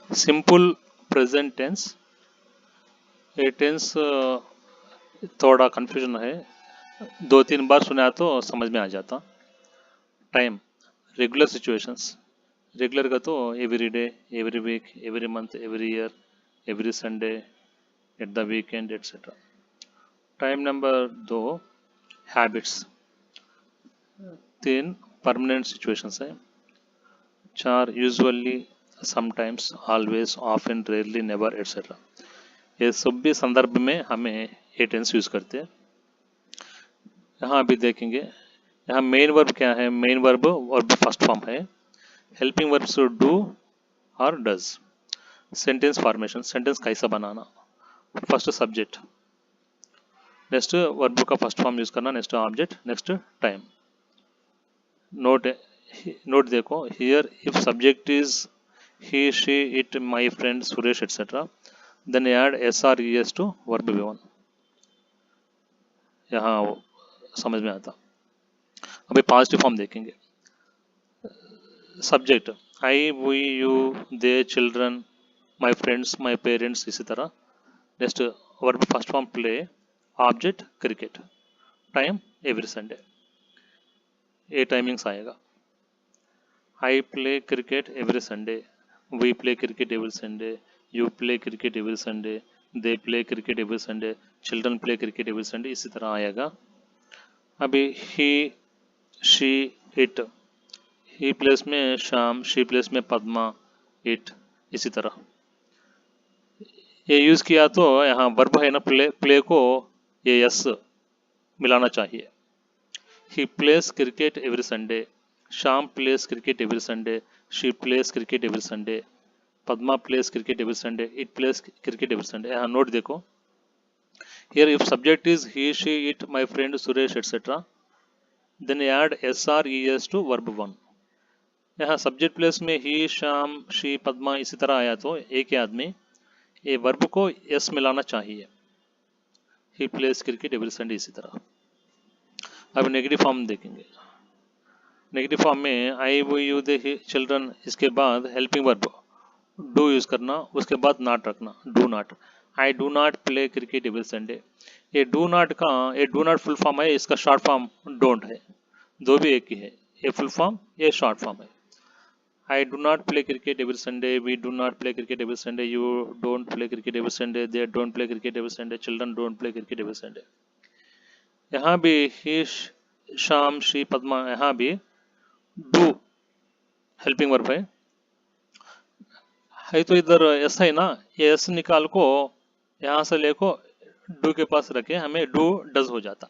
Simple present tense, ये tense थोड़ा confusion है, दो तीन बार सुना तो समझ में आ जाता। टाइम, रेगुलर सिचुएशंस, रेगुलर का तो every day, every week, every month, every year, every Sunday, at the weekend etcetera. Time number दो, हैबिट्स, तीन परमानेंट सिचुएशंस है, चार usually, sometimes, always, often, rarely, never etcetera. ये सब भी संदर्भ में हमें ये टेंस यूज करते हैं। यहाँ अभी देखेंगे, यहाँ मेन वर्ब क्या है, main verb verb first form है, हेल्पिंग वर्ब्स डू और डज। सेंटेंस फॉर्मेशन, सेंटेंस कैसा बनाना, फर्स्ट सब्जेक्ट, नेक्स्ट वर्ब का फर्स्ट फॉर्म यूज करना, next object, next time. Note, note देखो, here if subject is he, she, it, my friend, Suresh, etc. Then add SRES to verb V1। यहाँ समझ में आता। अभी पॉजिटिव फॉर्म देखेंगे, subject I, we, you, they, children, my friends, my parents, इसी तरह। Next verb first form play, object cricket, time every Sunday, ये timings आएगा। I play cricket every Sunday, we play cricket every Sunday, you play cricket every Sunday, they play cricket every Sunday, children play cricket every Sunday, इसी तरह आएगा। अभी he, she, it, he plays में Shyam, she place में Padma, it, इसी तरह। ये use किया तो यहाँ वर्ब है ना, प्ले, प्ले को ये यस मिलाना चाहिए। He plays cricket every Sunday, Shyam plays cricket every Sunday, she plays cricket every Sunday, Padma plays cricket every Sunday, it plays cricket every Sunday. यहाँ नोट देखो, here if subject is he, she, it, my friend Suresh etcetera, then add SRES to verb one. यहाँ subject place में he, Shyam, she, Padma, इसी तरह आया तो एक ही आदमी ये वर्ब को एस मिलाना चाहिए, he plays cricket every Sunday, इसी तरह। अब नेगेटिव फॉर्म देखेंगे, नेगेटिव फॉर्म में आई, वो, यू, दे, चिल्ड्रन, इसके बाद हेल्पिंग वर्ब डू यूज करना, उसके बाद नॉट रखना, do not. I do not play cricket every Sunday, ये डू नॉट का, ये डू नॉट फुल फॉर्म है, इसका शॉर्ट फॉर्म डोंट है, दो भी एक ही है, ये फुल फॉर्म, ये शॉर्ट फॉर्म है। I do not play cricket every Sunday. We do not play cricket every Sunday. You don't play cricket every Sunday. They don't play cricket every Sunday. Children don't play cricket every Sunday. यहाँ भी ही, शाम, she, Padma, यहाँ भी do helping verb है तो इधर S है ना, ये एस निकाल को यहाँ से लेको डू के पास रखे, हमें डू डज हो जाता।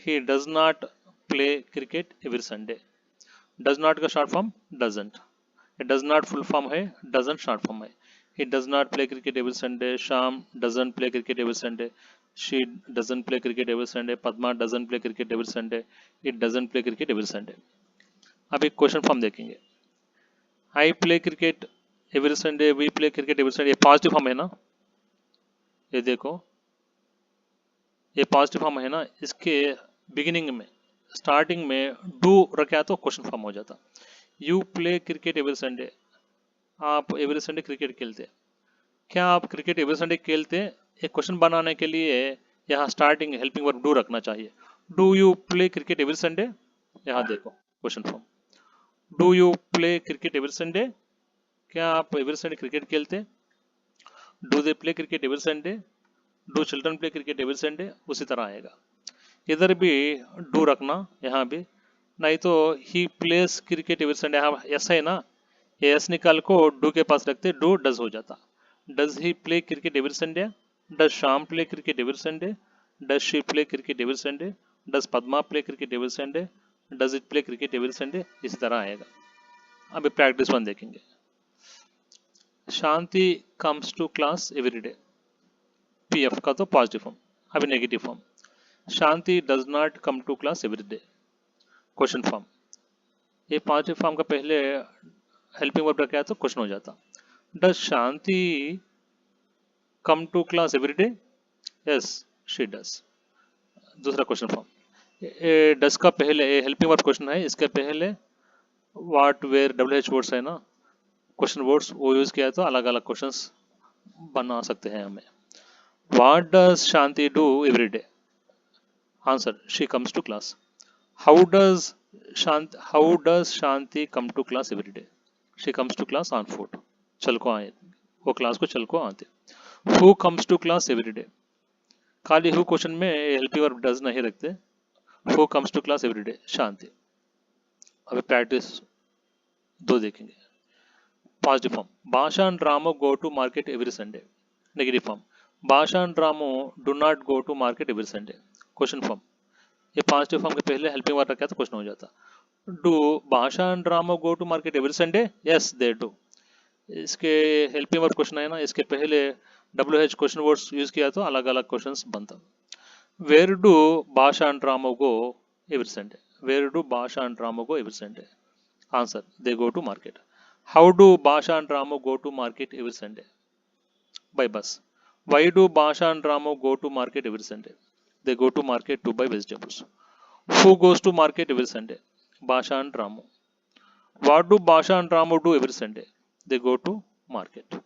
He does not play cricket every Sunday, does not का short form doesn't, does not full form है, डजंट शॉर्ट फॉर्म है। He does not play cricket every Sunday, Shyam doesn't play cricket every Sunday, she doesn't play cricket every Sunday, Padma doesn't play cricket every Sunday, it doesn't play cricket every Sunday. अब एक question form देखेंगे, I play cricket every Sunday, we play cricket every Sunday, ये positive form है ना, ये देखो, ये positive form है ना, इसके बिगिनिंग में, स्टार्टिंग में डू रखा तो क्वेश्चन फॉर्म हो जाता। You play cricket every Sunday, आप एवरी संडे क्रिकेट खेलते हैं, क्या आप क्रिकेट एवरी संडे खेलते हैं, एक क्वेश्चन बनाने के लिए यहाँ स्टार्टिंग हेल्पिंग वर्ब डू रखना चाहिए। Do you play cricket every Sunday, यहाँ देखो question form, do you play cricket every Sunday, क्या आप एवरी संडे क्रिकेट खेलते हैं, do they play cricket every Sunday, do children play cricket every Sunday, उसी तरह आएगा। इधर भी डू रखना, यहाँ भी नहीं तो ही प्लेस क्रिकेट एवरी संडे, यहाँ ऐसा है ना, ये एस निकाल को डू के पास रखते, डू डज हो जाता। Does he play cricket every Sunday, does Shyam play cricket every Sunday, does she play cricket every Sunday, does Padma play cricket every Sunday, does it play cricket every Sunday, इसी तरह आएगा। अभी practice one देखेंगे, Shanti comes to class every day, PF का तो positive form. अभी negative form, Shanti does not come to class every day, question form. ये positive form का पहले हेल्पिंग वर्ब रखा है तो क्वेश्चन हो जाता। Does Shanti come to class every day, yes she does, दूसरा क्वेश्चन फॉर्म। डज का पहले हेल्पिंग वर्ब क्वेश्चन है, इसके पहले व्हाट वेयर WH वर्ड्स है ना, क्वेश्चन वर्ड्स वो यूज किया है तो अलग अलग क्वेश्चंस बना सकते हैं हमें. What does Shanti do every day? Answer, she comes to class. How does Shanti come to class every day? She comes to class on foot. चल को आए, वो क्लास को चल को आते. Who comes to class every day? खाली हु क्वेश्चन में हेल्पिंग वर्ब डज नहीं रखते. Who comes to class every day? Shanti. अभी प्रैक्टिस दो देखेंगे. Positive form, Basha and Ramu go to market every Sunday. Negative form, Basha and Ramu do not go to market every Sunday. Question form, ये positive form के पहले helping verb रखा तो question हो जाता. Do Basha and Ramu go to market every Sunday? Yes they do. इसके helping verb question है ना, इसके पहले WH क्वेश्चन वर्ड्स यूज किया तो अलग अलग क्वेश्चंस बनता. Where do Basha and Ramu go every Sunday? Where do Basha and Ramu go every Sunday? Answer, they go to market. How do Basha and Ramu go to market every Sunday? By bus. Why do Basha and Ramu go to market every Sunday? They go to market to buy vegetables. Who goes to market every Sunday? Basha and Ramu. What do Basha and Ramu do every Sunday? They go to market.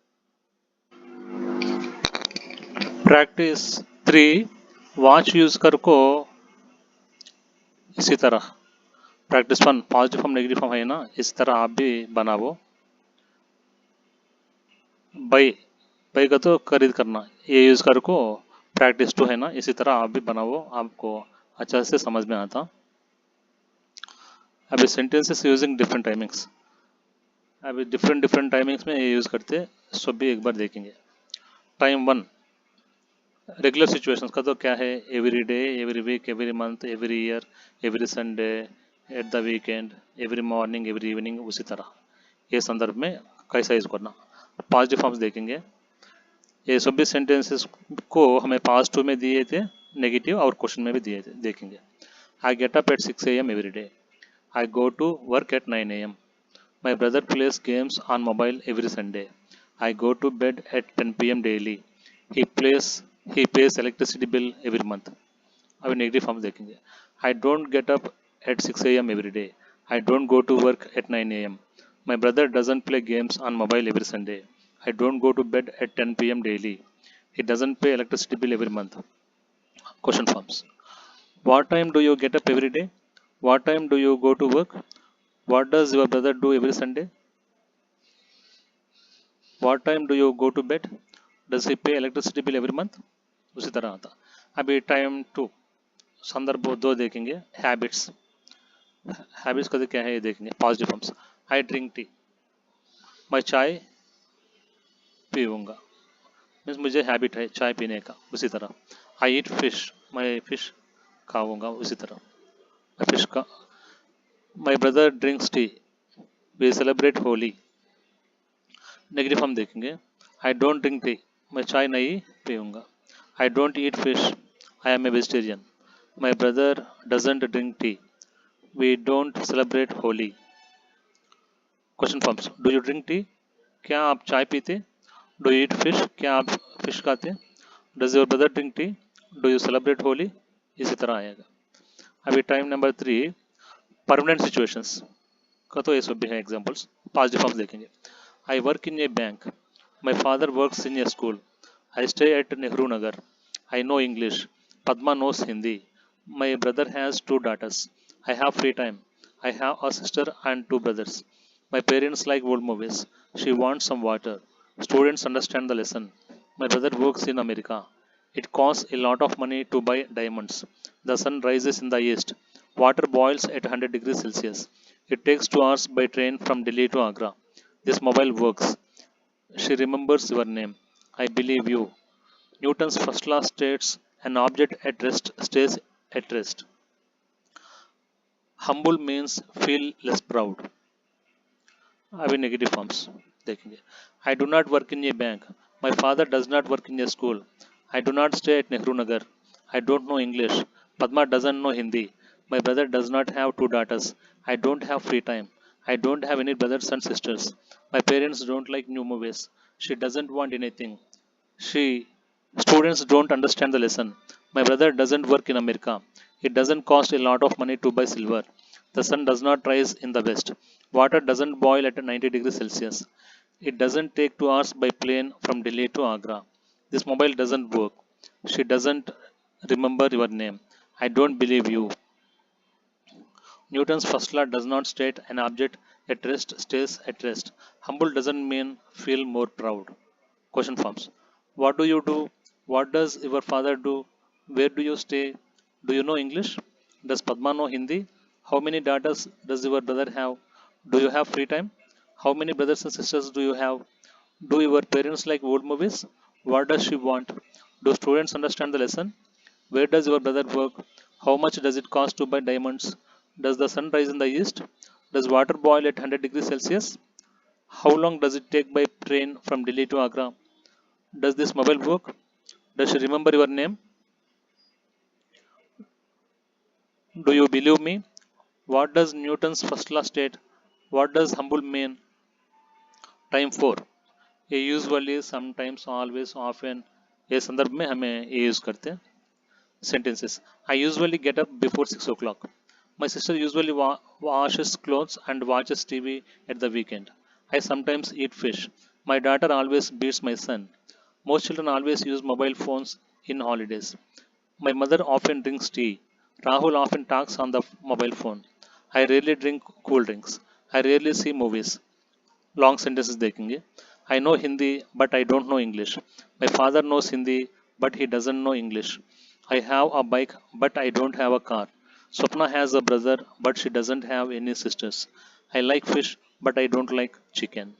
Practice 3. Watch use कर को इसी तरह. Practice 1 positive form negative form है ना, इस तरह आप भी बनाओ. बाई, बाई का तो खरीद करना, ये यूज कर को प्रैक्टिस 2 है ना, इसी तरह आप भी बनाओ, आपको अच्छा से समझ में आता. अभी सेंटेंसेस यूजिंग डिफरेंट टाइमिंग्स, अभी डिफरेंट टाइमिंग्स में ये यूज करते, सब भी एक बार देखेंगे. टाइम 1, रेगुलर सिचुएशंस का तो क्या है, every day, every week, every month, every year, every Sunday, at the weekend, every morning, every evening, उसी तरह ये संदर्भ में कैसा यूज करना. पॉजिटिव फॉर्म्स देखेंगे. ये सभी सेंटेंसेस को हमें पास्ट टू में दिए थे, नेगेटिव और क्वेश्चन में भी दिए थे, देखेंगे. I get up at 6 AM every day. I go to work at 9 AM. My brother plays games on mobile every Sunday. I go to bed at 10 PM daily. He plays he pays electricity bill every month. अभी negative form देखेंगे. I don't get up at 6 AM every day. I don't go to work at 9 AM. My brother doesn't play games on mobile every Sunday. I don't go to bed at 10 PM daily. He doesn't pay electricity bill every month. Question forms. What time do you get up every day? What time do you go to work? What does your brother do every Sunday? What time do you go to bed? Does he pay electricity bill every month? उसी तरह आता. अभी time 2 संदर्भ 2 देखेंगे. Habits, habits का क्या है ये देखेंगे. Positive forms. I drink tea, मैं चाय पीऊँगा, मीन्स मुझे हैबिट है चाय पीने का, उसी तरह. आई ईट फिश, मैं फिश खाऊंगा, उसी तरह मैं फिश का. My brother drinks tea, we celebrate Holi. Negative form देखेंगे. आई डोंट ड्रिंक टी, मैं चाय नहीं पीऊँगा. I don't eat fish, I am a vegetarian. My brother doesn't drink tea, we don't celebrate Holi. Question forms. Do you drink tea, क्या आप चाय पीते? Do you eat fish, क्या आप फिश खाते? Does your brother drink tea, do you celebrate Holi, इसी तरह आएगा. अभी टाइम नंबर 3 परमानेंट सिचुएशंस का तो ये सब भी है एग्जांपल्स. पॉजिटिव फॉर्म्स देखेंगे. I work in a bank. My father works in a school. I stay at Nehru Nagar. I know English. Padma knows Hindi. My brother has 2 daughters. I have free time. I have a sister and 2 brothers. My parents like old movies. She wants some water. Students understand the lesson. My brother works in America. It costs a lot of money to buy diamonds. The sun rises in the east. Water boils at 100 degrees Celsius. It takes 2 hours by train from Delhi to Agra. This mobile works. She remembers your name. I believe you. Newton's first law states an object at rest stays at rest. Humble means feel less proud. अभी negative forms देखेंगे. I do not work in a bank. My father does not work in a school. I do not stay at Nehru Nagar. I don't know English. Padma doesn't know Hindi. My brother does not have 2 daughters. I don't have free time. I don't have any brothers and sisters. My parents don't like new movies. She doesn't want anything. She Students don't understand the lesson. My brother doesn't work in America. It doesn't cost a lot of money to buy silver. The sun does not rise in the west. Water doesn't boil at 90 degrees Celsius. It doesn't take 2 hours by plane from Delhi to Agra. This mobile doesn't work. She doesn't remember your name. I don't believe you. Newton's first law does not state an object at rest stays at rest. Humble doesn't mean feel more proud. Question forms. What do you do? What does your father do? Where do you stay? Do you know English? Does Padma know Hindi? How many daughters does your brother have? Do you have free time? How many brothers and sisters do you have? Do your parents like old movies? What does she want? Do students understand the lesson? Where does your brother work? How much does it cost to buy diamonds? Does the sun rise in the east? Does water boil at 100 degrees Celsius? How long does it take by train from Delhi to Agra? Does this mobile work? Does she remember your name? Do you believe me? What does Newton's first law state? What does humble mean? Time 4 ये usually sometimes always often ये संदर्भ में हमें ये use करते हैं sentences. I usually get up before 6 o'clock. My sister usually washes clothes and watches TV at the weekend. I sometimes eat fish. My daughter always beats my son. Most children always use mobile phones in holidays. My mother often drinks tea. Rahul often talks on the mobile phone. I rarely drink cool drinks. I rarely see movies. Long sentences देखेंगे I know Hindi but I don't know English my father knows Hindi but he doesn't know English I have a bike but I don't have a car Swapna has a brother but she doesn't have any sisters I like fish but I don't like chicken